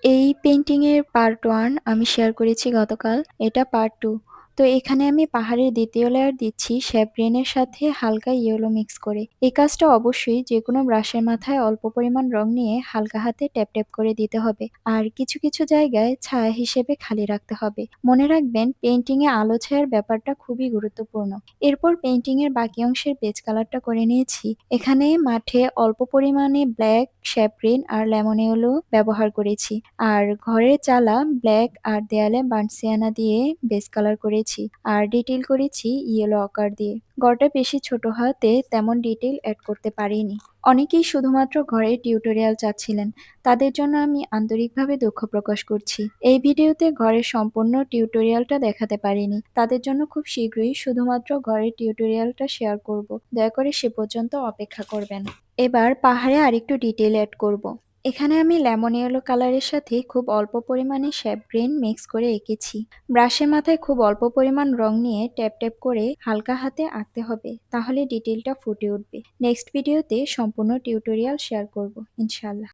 এই পেইন্টিং এর পার্ট 1 আমি শেয়ার করেছি গতকাল। এটা পার্ট 2। তো এখানে আমি পাহাড়ের ২য় লেয়ার দিচ্ছি শ্যাপ গ্রিনের সাথে হালকা ইয়েলো মিক্স করে। এই কাজটা অবশ্যই যেকোনো ব্রাশের মাথায় অল্প পরিমাণ রং নিয়ে হালকা হাতে ট্যাপ ট্যাপ করে দিতে হবে। আর কিছু কিছু জায়গায় ছায়া হিসেবে খালি রাখতে হবে। মনে রাখবেন পেইন্টিং এ আলো ছায়ার ব্যাপারটা খুবই গুরুত্বপূর্ণ। এরপর পেইন্টিং এর বাকি অংশের বেজ কালারটা করে নিয়েছি। এখানে মাঠে অল্প পরিমাণে ব্ল্যাক, শ্যাপ গ্রিন আর লেমন ইয়েলো ব্যবহার করেছি। আর ঘরের চালা ব্ল্যাক আর দেয়ালে বার্ন সিয়ানা দিয়ে বেস কালার করেছি আর ডিটেইল করেছি ইয়েলো অকার দিয়ে। ঘরটা বেশি ছোট হওয়াতে তেমন ডিটেইল অ্যাড করতে পারিনি। অনেকেই শুধুমাত্র ঘরের টিউটোরিয়াল চাচ্ছিলেন, তাদের জন্য আমি আন্তরিকভাবে দুঃখ প্রকাশ করছি। এই ভিডিওতে ঘরের সম্পূর্ণ টিউটোরিয়ালটা দেখাতে পারিনি, তাদের জন্য খুব শীঘ্রই শুধুমাত্র ঘরের টিউটোরিয়ালটা শেয়ার করব। দয়া করে সে পর্যন্ত অপেক্ষা করবেন। এবার পাহাড়ে আরেকটু ডিটেইল অ্যাড করব। এখানে আমি লেমন ইয়েলো কালারের সাথে খুব অল্প পরিমাণে শ্যাপ গ্রিন মিক্স করে এঁকেছি। ব্রাশের মাথায় খুব অল্প পরিমাণ রং নিয়ে ট্যাপ ট্যাপ করে হালকা হাতে আঁকতে হবে, তাহলে ডিটেইলটা ফুটে উঠবে। নেক্সট ভিডিওতে সম্পূর্ণ টিউটোরিয়াল শেয়ার করব ইনশাআল্লাহ।